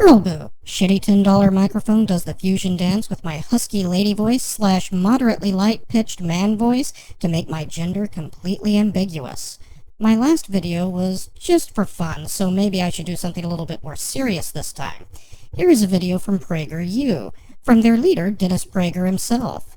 Girl boo, shitty $10 microphone does the fusion dance with my husky lady voice / moderately light-pitched man voice to make my gender completely ambiguous. My last video was just for fun, so maybe I should do something a little bit more serious this time. Here is a video from Prager from their leader, Dennis Prager himself.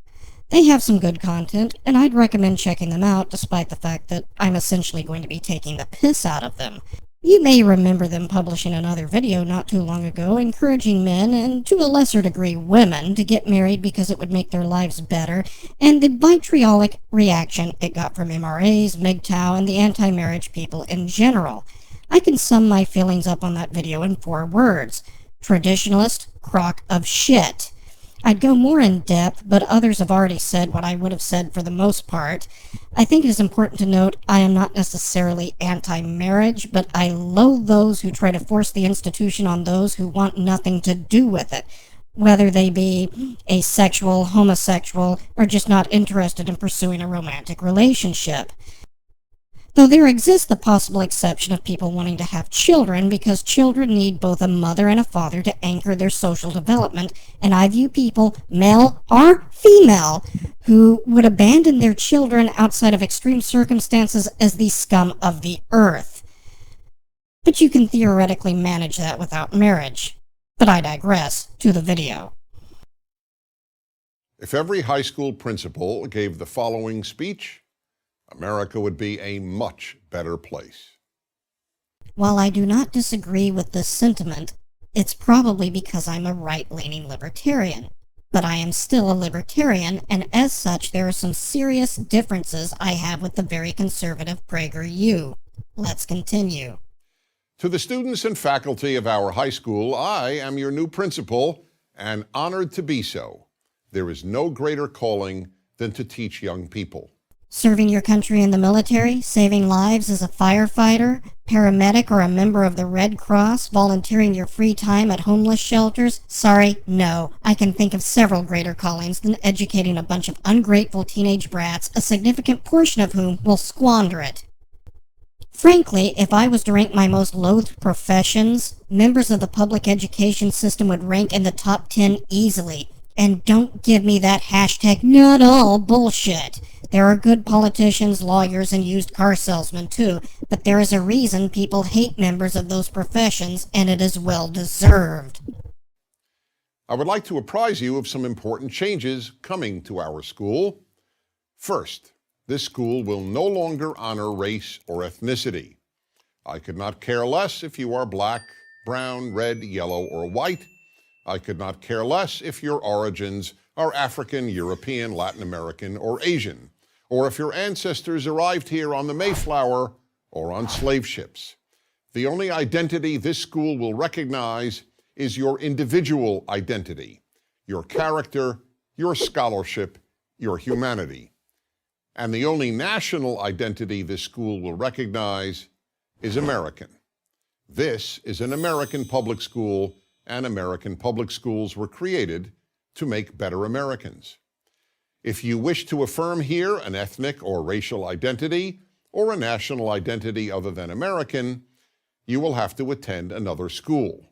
They have some good content, and I'd recommend checking them out despite the fact that I'm essentially going to be taking the piss out of them. You may remember them publishing another video not too long ago encouraging men, and to a lesser degree women, to get married because it would make their lives better, and the vitriolic reaction it got from MRAs, MGTOW, and the anti-marriage people in general. I can sum my feelings up on that video in 4 words. Traditionalist crock of shit. I'd go more in depth, but others have already said what I would have said for the most part. I think it is important to note I am not necessarily anti-marriage, but I loathe those who try to force the institution on those who want nothing to do with it, whether they be asexual, homosexual, or just not interested in pursuing a romantic relationship. Though there exists the possible exception of people wanting to have children because children need both a mother and a father to anchor their social development, and I view people, male or female, who would abandon their children outside of extreme circumstances as the scum of the earth. But you can theoretically manage that without marriage. But I digress. To the video. If every high school principal gave the following speech, America would be a much better place. While I do not disagree with this sentiment, it's probably because I'm a right-leaning libertarian. But I am still a libertarian, and as such there are some serious differences I have with the very conservative Prager. Let's continue. To the students and faculty of our high school, I am your new principal, and honored to be so. There is no greater calling than to teach young people. Serving your country in the military, saving lives as a firefighter, paramedic, or a member of the Red Cross, volunteering your free time at homeless shelters? Sorry, no. I can think of several greater callings than educating a bunch of ungrateful teenage brats, a significant portion of whom will squander it. Frankly, if I was to rank my most loathed professions, members of the public education system would rank in the top 10 easily. And don't give me that hashtag not all bullshit. There are good politicians, lawyers, and used car salesmen too, but there is a reason people hate members of those professions, and it is well deserved. I would like to apprise you of some important changes coming to our school. First, this school will no longer honor race or ethnicity. I could not care less if you are black, brown, red, yellow, or white. I could not care less if your origins are African, European, Latin American, or Asian, or if your ancestors arrived here on the Mayflower or on slave ships. The only identity this school will recognize is your individual identity, your character, your scholarship, your humanity. And the only national identity this school will recognize is American. This is an American public school, and American public schools were created to make better Americans. If you wish to affirm here an ethnic or racial identity or a national identity other than American, you will have to attend another school.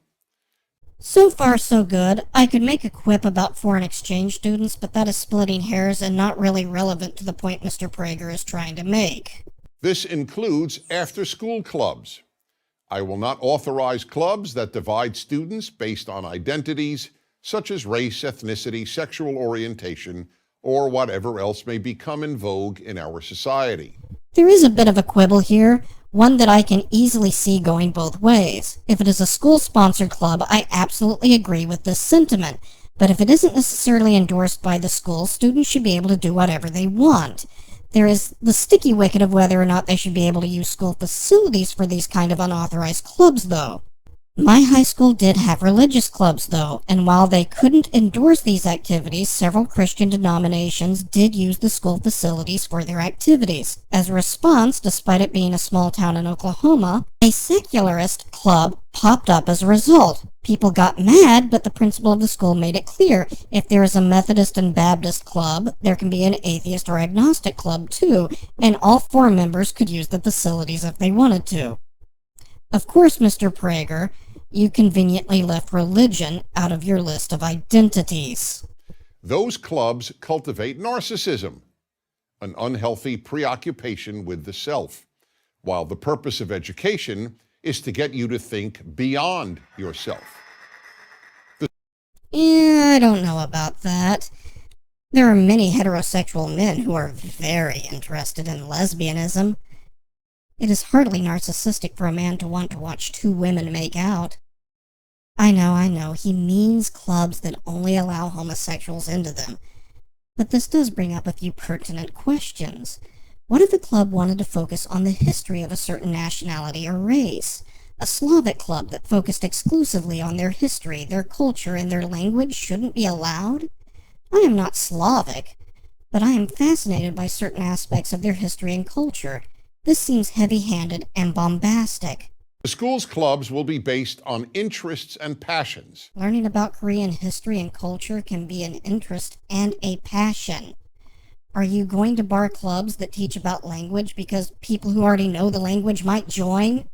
So far, so good. I could make a quip about foreign exchange students, but that is splitting hairs and not really relevant to the point Mr. Prager is trying to make. This includes after-school clubs. I will not authorize clubs that divide students based on identities such as race, ethnicity, sexual orientation, or whatever else may become in vogue in our society. There is a bit of a quibble here, one that I can easily see going both ways. If it is a school-sponsored club, I absolutely agree with this sentiment. But if it isn't necessarily endorsed by the school, students should be able to do whatever they want. There is the sticky wicket of whether or not they should be able to use school facilities for these kind of unauthorized clubs, though. My high school did have religious clubs, though, and while they couldn't endorse these activities, several Christian denominations did use the school facilities for their activities. As a response, despite it being a small town in Oklahoma, a secularist club popped up as a result. People got mad, but the principal of the school made it clear, if there is a Methodist and Baptist club, there can be an atheist or agnostic club too, and all 4 members could use the facilities if they wanted to. Of course, Mr. Prager, You conveniently left religion out of your list of identities. Those clubs cultivate narcissism, an unhealthy preoccupation with the self, while the purpose of education is to get you to think beyond yourself. I don't know about that. There are many heterosexual men who are very interested in lesbianism. It is hardly narcissistic for a man to want to watch two women make out. I know, he means clubs that only allow homosexuals into them. But this does bring up a few pertinent questions. What if a club wanted to focus on the history of a certain nationality or race? A Slavic club that focused exclusively on their history, their culture, and their language shouldn't be allowed? I am not Slavic, but I am fascinated by certain aspects of their history and culture. This seems heavy-handed and bombastic. The school's clubs will be based on interests and passions. Learning about Korean history and culture can be an interest and a passion. Are you going to bar clubs that teach about language because people who already know the language might join?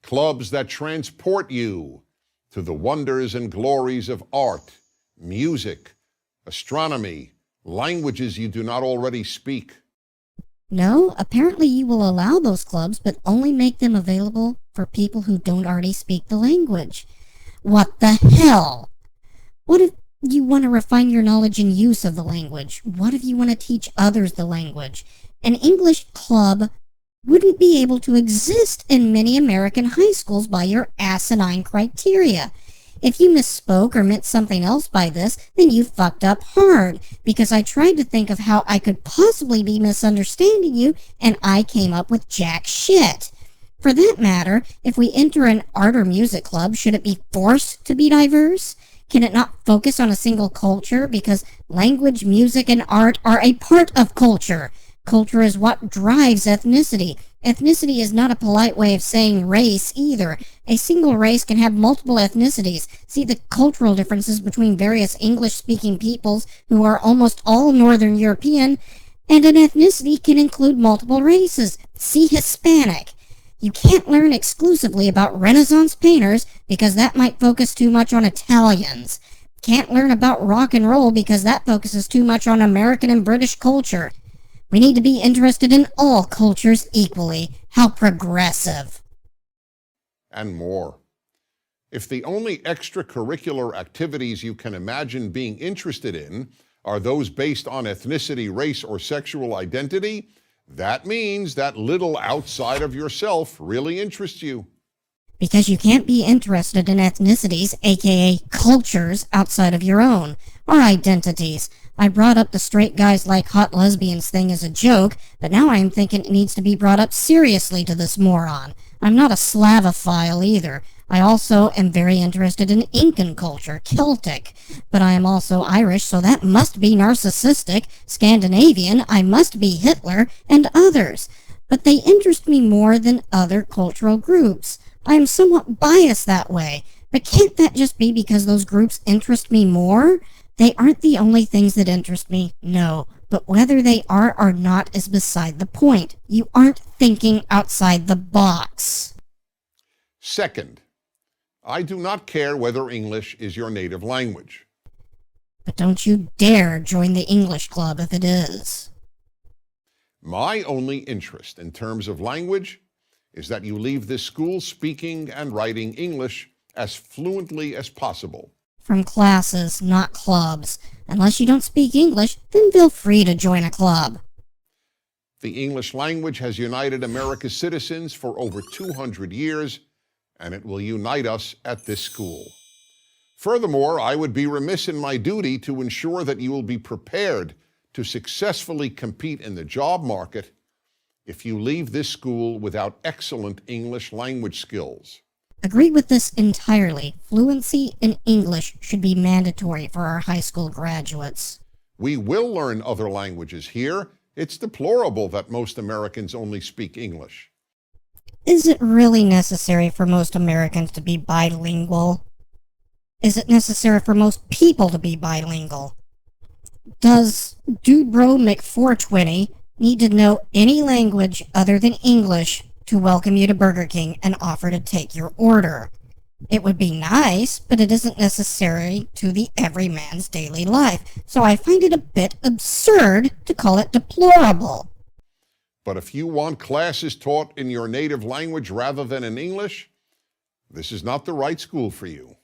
Clubs that transport you to the wonders and glories of art, music, astronomy, languages you do not already speak. No, apparently you will allow those clubs, but only make them available for people who don't already speak the language. What the hell? What if you want to refine your knowledge and use of the language? What if you want to teach others the language? An English club wouldn't be able to exist in many American high schools by your asinine criteria. If you misspoke or meant something else by this, then you fucked up hard, because I tried to think of how I could possibly be misunderstanding you, and I came up with jack shit. For that matter, if we enter an art or music club, should it be forced to be diverse? Can it not focus on a single culture? Because language, music, and art are a part of culture. Culture is what drives ethnicity. Ethnicity is not a polite way of saying race either. A single race can have multiple ethnicities. See the cultural differences between various English-speaking peoples who are almost all Northern European, and an ethnicity can include multiple races. See Hispanic. You can't learn exclusively about Renaissance painters because that might focus too much on Italians. Can't learn about rock and roll because that focuses too much on American and British culture. We need to be interested in all cultures equally. How progressive. And more. If the only extracurricular activities you can imagine being interested in are those based on ethnicity, race, or sexual identity, that means that little outside of yourself really interests you. Because you can't be interested in ethnicities, aka cultures, outside of your own, or identities. I brought up the straight guys like hot lesbians thing as a joke, but now I am thinking it needs to be brought up seriously to this moron. I'm not a Slavophile either. I also am very interested in Incan culture, Celtic, but I am also Irish, so that must be narcissistic, Scandinavian, I must be Hitler, and others. But they interest me more than other cultural groups. I am somewhat biased that way, but can't that just be because those groups interest me more? They aren't the only things that interest me, no, but whether they are or not is beside the point. You aren't thinking outside the box. Second, I do not care whether English is your native language. But don't you dare join the English club if it is. My only interest in terms of language is that you leave this school speaking and writing English as fluently as possible. From classes, not clubs. Unless you don't speak English, then feel free to join a club. The English language has united America's citizens for over 200 years, and it will unite us at this school. Furthermore, I would be remiss in my duty to ensure that you will be prepared to successfully compete in the job market if you leave this school without excellent English language skills. Agree with this entirely. Fluency in English should be mandatory for our high school graduates. We will learn other languages here. It's deplorable that most Americans only speak English. Is it really necessary for most Americans to be bilingual? Is it necessary for most people to be bilingual? Does Dude Bro Mc420 need to know any language other than English to welcome you to Burger King and offer to take your order? It would be nice, but it isn't necessary to the everyman's daily life, so I find it a bit absurd to call it deplorable. But if you want classes taught in your native language rather than in English, this is not the right school for you.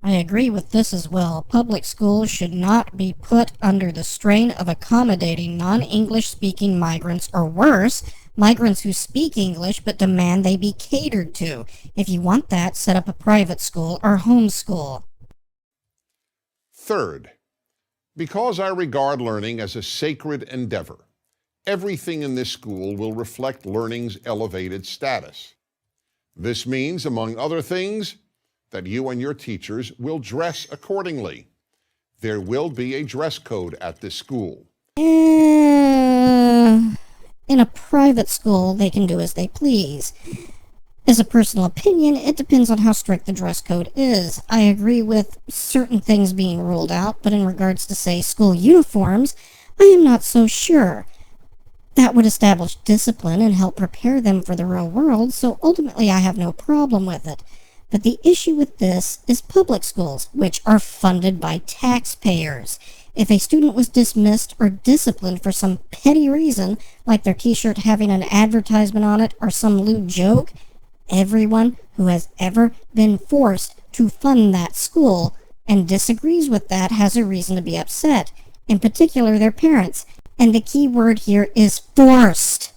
I agree with this as well. Public schools should not be put under the strain of accommodating non-English speaking migrants, or worse, migrants who speak English but demand they be catered to. If you want that, set up a private school or homeschool. Third, because I regard learning as a sacred endeavor, everything in this school will reflect learning's elevated status. This means, among other things, that you and your teachers will dress accordingly. There will be a dress code at this school. In a private school, they can do as they please. As a personal opinion, it depends on how strict the dress code is. I agree with certain things being ruled out, but in regards to, say, school uniforms, I am not so sure. That would establish discipline and help prepare them for the real world, so ultimately I have no problem with it. But the issue with this is public schools, which are funded by taxpayers. If a student was dismissed or disciplined for some petty reason, like their t-shirt having an advertisement on it or some lewd joke, everyone who has ever been forced to fund that school and disagrees with that has a reason to be upset, in particular their parents. And the key word here is forced.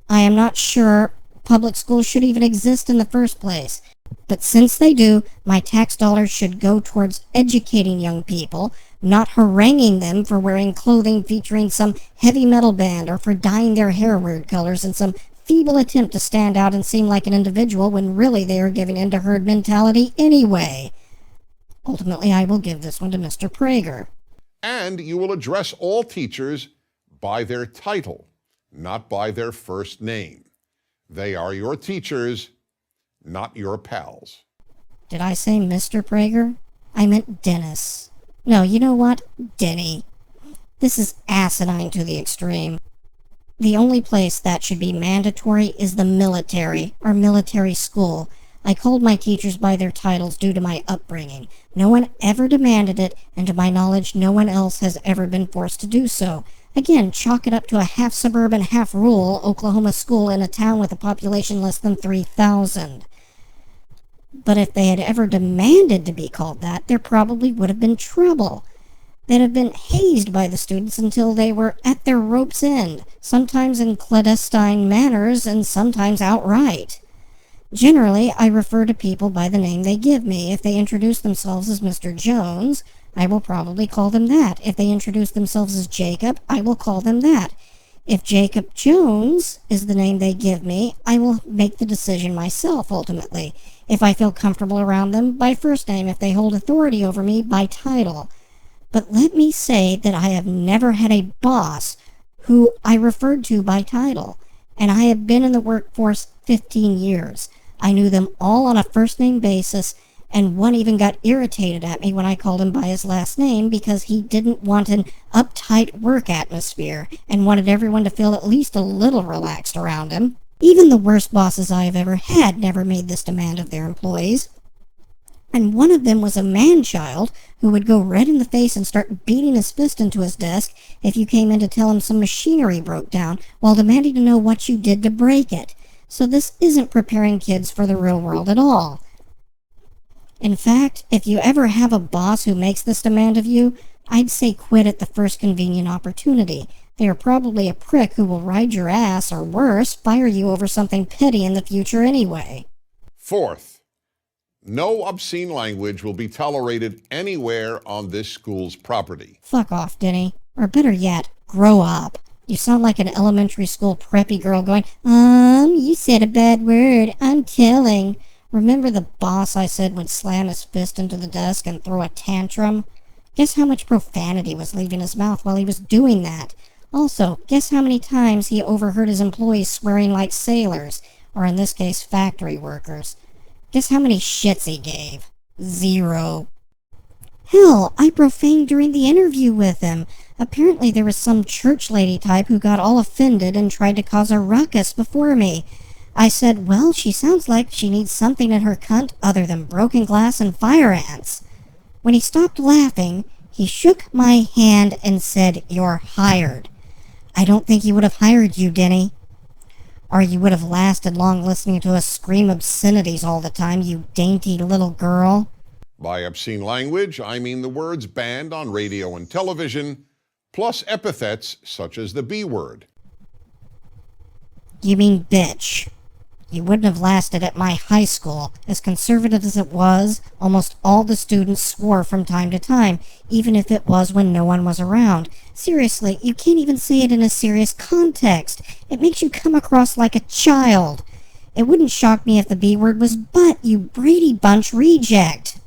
I am not sure public schools should even exist in the first place. But since they do, my tax dollars should go towards educating young people, not haranguing them for wearing clothing featuring some heavy metal band or for dyeing their hair weird colors in some feeble attempt to stand out and seem like an individual when really they are giving in to herd mentality anyway. Ultimately, I will give this one to Mr. Prager. And you will address all teachers by their title, not by their first name. They are your teachers, not your pals. Did I say Mr. Prager? I meant Dennis. No, you know what? Denny. This is asinine to the extreme. The only place that should be mandatory is the military, or military school. I called my teachers by their titles due to my upbringing. No one ever demanded it, and to my knowledge, no one else has ever been forced to do so. Again, chalk it up to a half-suburban, half-rural Oklahoma school in a town with a population less than 3,000. But if they had ever demanded to be called that, there probably would have been trouble. They'd have been hazed by the students until they were at their rope's end, sometimes in clandestine manners and sometimes outright. Generally, I refer to people by the name they give me. If they introduce themselves as Mr. Jones, I will probably call them that. If they introduce themselves as Jacob, I will call them that. If Jacob Jones is the name they give me, I will make the decision myself, ultimately. If I feel comfortable around them, by first name. If they hold authority over me, by title. But let me say that I have never had a boss who I referred to by title, and I have been in the workforce 15 years. I knew them all on a first-name basis, and one even got irritated at me when I called him by his last name because he didn't want an uptight work atmosphere and wanted everyone to feel at least a little relaxed around him. Even the worst bosses I have ever had never made this demand of their employees. And one of them was a man-child who would go red in the face and start beating his fist into his desk if you came in to tell him some machinery broke down while demanding to know what you did to break it. So this isn't preparing kids for the real world at all. In fact, if you ever have a boss who makes this demand of you, I'd say quit at the first convenient opportunity. They are probably a prick who will ride your ass, or worse, fire you over something petty in the future anyway. Fourth, no obscene language will be tolerated anywhere on this school's property. Fuck off, Denny. Or better yet, grow up. You sound like an elementary school preppy girl going, you said a bad word, I'm telling. Remember the boss I said would slam his fist into the desk and throw a tantrum? Guess how much profanity was leaving his mouth while he was doing that? Also, guess how many times he overheard his employees swearing like sailors, or in this case, factory workers. Guess how many shits he gave? 0. Hell, I profaned during the interview with him. Apparently there was some church lady type who got all offended and tried to cause a ruckus before me. I said, well, she sounds like she needs something in her cunt other than broken glass and fire ants. When he stopped laughing, he shook my hand and said, you're hired. I don't think he would have hired you, Denny. Or you would have lasted long listening to us scream obscenities all the time, you dainty little girl. By obscene language, I mean the words banned on radio and television, plus epithets such as the B word. You mean bitch. You wouldn't have lasted at my high school. As conservative as it was, almost all the students swore from time to time, even if it was when no one was around. Seriously, you can't even say it in a serious context. It makes you come across like a child. It wouldn't shock me if the B word was butt, you Brady Bunch reject.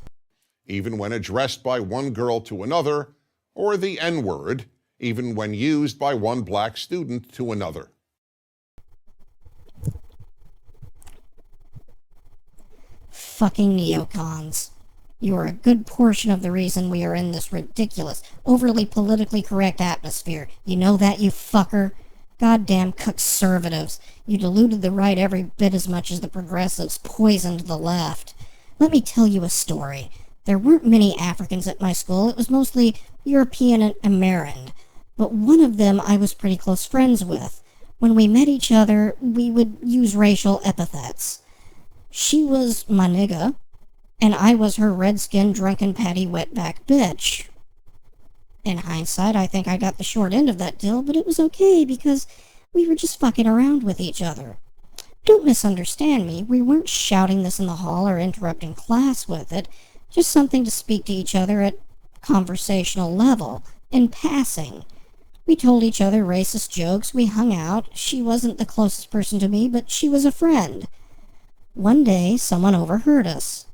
Even when addressed by one girl to another, or the N word, even when used by one black student to another. Fucking neocons. You are a good portion of the reason we are in this ridiculous, overly politically correct atmosphere. You know that, you fucker? Goddamn conservatives. You deluded the right every bit as much as the progressives poisoned the left. Let me tell you a story. There weren't many Africans at my school. It was mostly European and American. But one of them I was pretty close friends with. When we met each other, we would use racial epithets. She was my nigga, and I was her red-skinned, drunken, patty, wetback bitch. In hindsight, I think I got the short end of that deal, but it was okay because we were just fucking around with each other. Don't misunderstand me. We weren't shouting this in the hall or interrupting class with it. Just something to speak to each other at conversational level, in passing. We told each other racist jokes, we hung out. She wasn't the closest person to me, but she was a friend. One day, someone overheard us.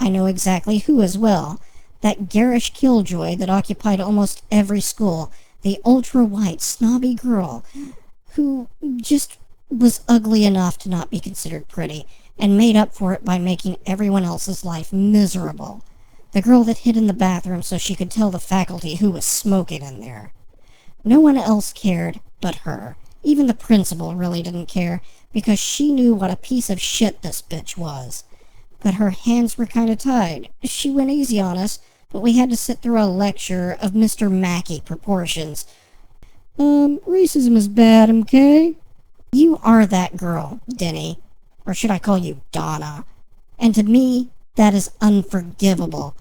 I know exactly who as well. That garish killjoy that occupied almost every school. The ultra-white, snobby girl who just was ugly enough to not be considered pretty, and made up for it by making everyone else's life miserable. The girl that hid in the bathroom so she could tell the faculty who was smoking in there. No one else cared but her. Even the principal really didn't care, because she knew what a piece of shit this bitch was. But her hands were kind of tied. She went easy on us, but we had to sit through a lecture of Mr. Mackey proportions. Racism is bad, okay? You are that girl, Denny. Or should I call you Donna? And to me, that is unforgivable.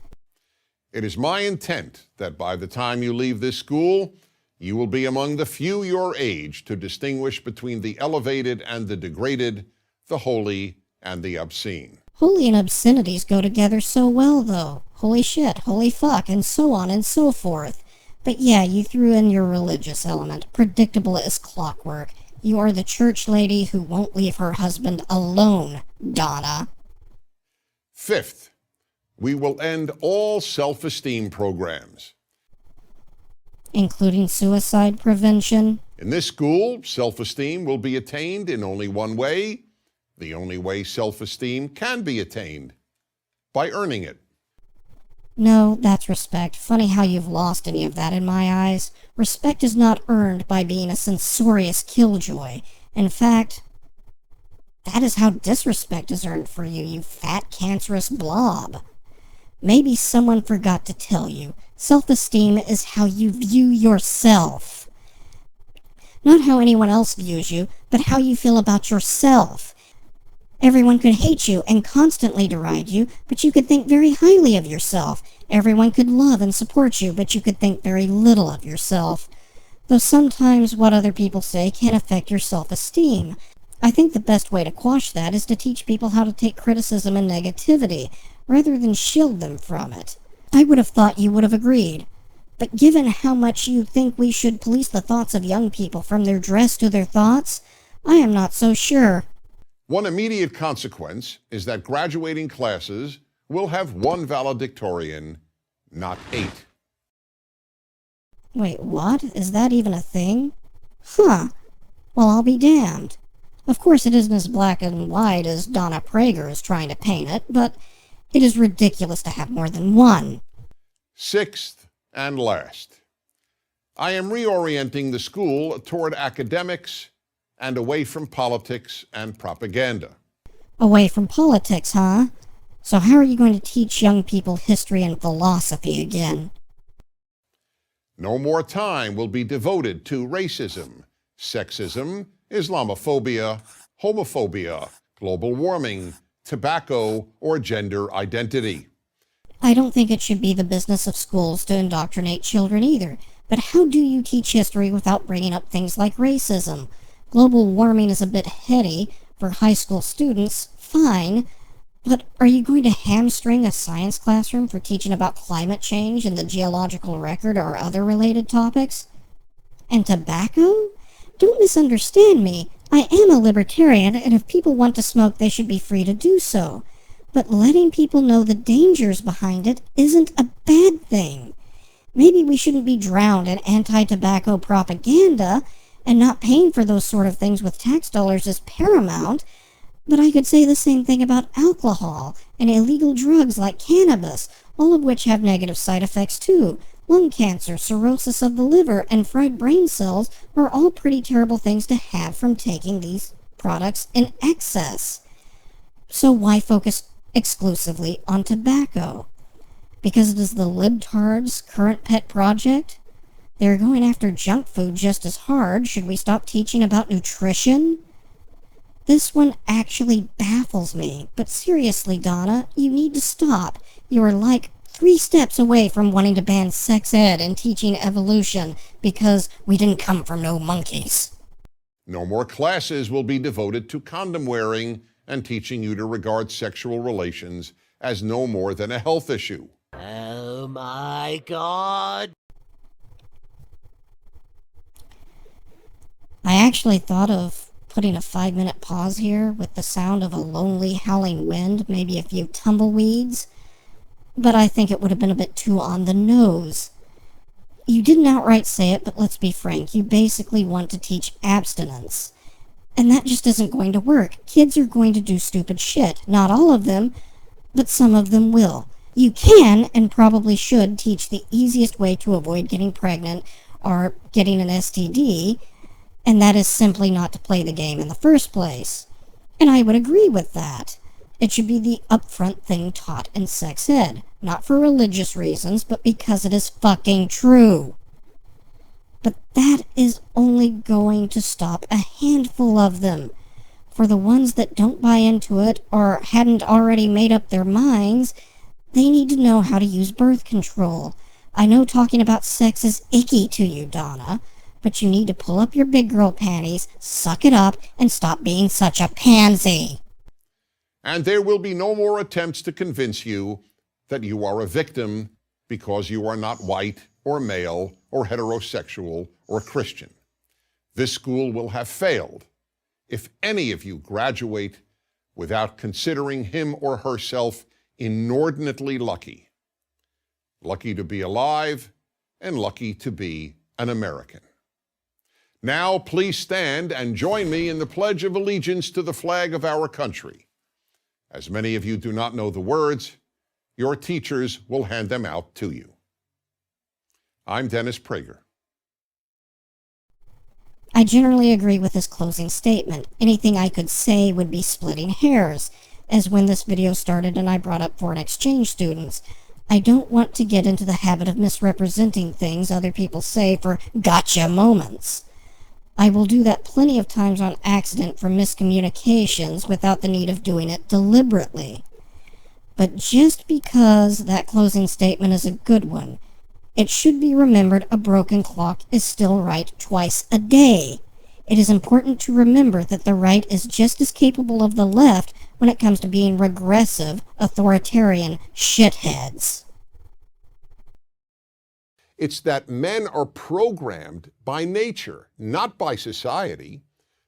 It is my intent that by the time you leave this school, you will be among the few your age to distinguish between the elevated and the degraded, the holy and the obscene. Holy and obscenities go together so well, though. Holy shit, holy fuck, and so on and so forth. But yeah, you threw in your religious element, predictable as clockwork. You are the church lady who won't leave her husband alone, Donna. Fifth, we will end all self-esteem programs. Including suicide prevention. In this school, self-esteem will be attained in only one way. The only way self-esteem can be attained, by earning it. No, that's respect. Funny how you've lost any of that in my eyes. Respect is not earned by being a censorious killjoy. In fact, that is how disrespect is earned for you, you fat, cancerous blob. Maybe someone forgot to tell you. Self-esteem is how you view yourself. Not how anyone else views you, but how you feel about yourself. Everyone could hate you and constantly deride you, but you could think very highly of yourself. Everyone could love and support you, but you could think very little of yourself. Though sometimes what other people say can affect your self-esteem. I think the best way to quash that is to teach people how to take criticism and negativity, rather than shield them from it. I would have thought you would have agreed. But given how much you think we should police the thoughts of young people from their dress to their thoughts, I am not so sure. One immediate consequence is that graduating classes will have one valedictorian, not 8. Wait, what? Is that even a thing? Huh. Well, I'll be damned. Of course it isn't as black and white as Donna Prager is trying to paint it, but it is ridiculous to have more than one. Sixth and last, I am reorienting the school toward academics and away from politics and propaganda. Away from politics, huh? So how are you going to teach young people history and philosophy again? No more time will be devoted to racism, sexism, Islamophobia, homophobia, global warming, tobacco, or gender identity. I don't think it should be the business of schools to indoctrinate children either. But how do you teach history without bringing up things like racism? Global warming is a bit heady for high school students, fine. But are you going to hamstring a science classroom for teaching about climate change and the geological record or other related topics? And tobacco? Don't misunderstand me. I am a libertarian, and if people want to smoke, they should be free to do so. But letting people know the dangers behind it isn't a bad thing. Maybe we shouldn't be drowned in anti-tobacco propaganda, and not paying for those sort of things with tax dollars is paramount, but I could say the same thing about alcohol and illegal drugs like cannabis, all of which have negative side effects too. Lung cancer, cirrhosis of the liver, and fried brain cells are all pretty terrible things to have from taking these products in excess. So why focus exclusively on tobacco? Because it is the libtards' current pet project? They're going after junk food just as hard. Should we stop teaching about nutrition? This one actually baffles me. But seriously, Donna, you need to stop. You are like 3 steps away from wanting to ban sex ed and teaching evolution because we didn't come from no monkeys. No more classes will be devoted to condom wearing and teaching you to regard sexual relations as no more than a health issue. Oh my God! I actually thought of putting a 5-minute pause here with the sound of a lonely howling wind, maybe a few tumbleweeds, but I think it would have been a bit too on the nose. You didn't outright say it, but let's be frank, you basically want to teach abstinence. And that just isn't going to work. Kids are going to do stupid shit. Not all of them, but some of them will. You can, and probably should, teach the easiest way to avoid getting pregnant or getting an STD, and that is simply not to play the game in the first place. And I would agree with that. It should be the upfront thing taught in sex ed, not for religious reasons, but because it is fucking true. But that is only going to stop a handful of them. For the ones that don't buy into it or hadn't already made up their minds, they need to know how to use birth control. I know talking about sex is icky to you, Donna, but you need to pull up your big girl panties, suck it up, and stop being such a pansy. And there will be no more attempts to convince you that you are a victim because you are not white or male or heterosexual or Christian. This school will have failed if any of you graduate without considering him or herself inordinately lucky. Lucky to be alive and lucky to be an American. Now, please stand and join me in the Pledge of Allegiance to the flag of our country. As many of you do not know the words, your teachers will hand them out to you. I'm Dennis Prager. I generally agree with this closing statement. Anything I could say would be splitting hairs, as when this video started and I brought up foreign exchange students. I don't want to get into the habit of misrepresenting things other people say for gotcha moments. I will do that plenty of times on accident for miscommunications without the need of doing it deliberately. But just because that closing statement is a good one, it should be remembered a broken clock is still right twice a day. It is important to remember that the right is just as capable of the left when it comes to being regressive, authoritarian shitheads. It's that men are programmed by nature, not by society,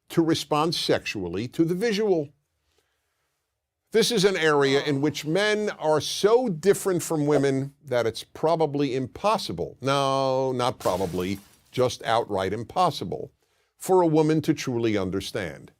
to respond sexually to the visual. This is an area in which men are so different from women that it's probably impossible, no, not probably, just outright impossible, for a woman to truly understand.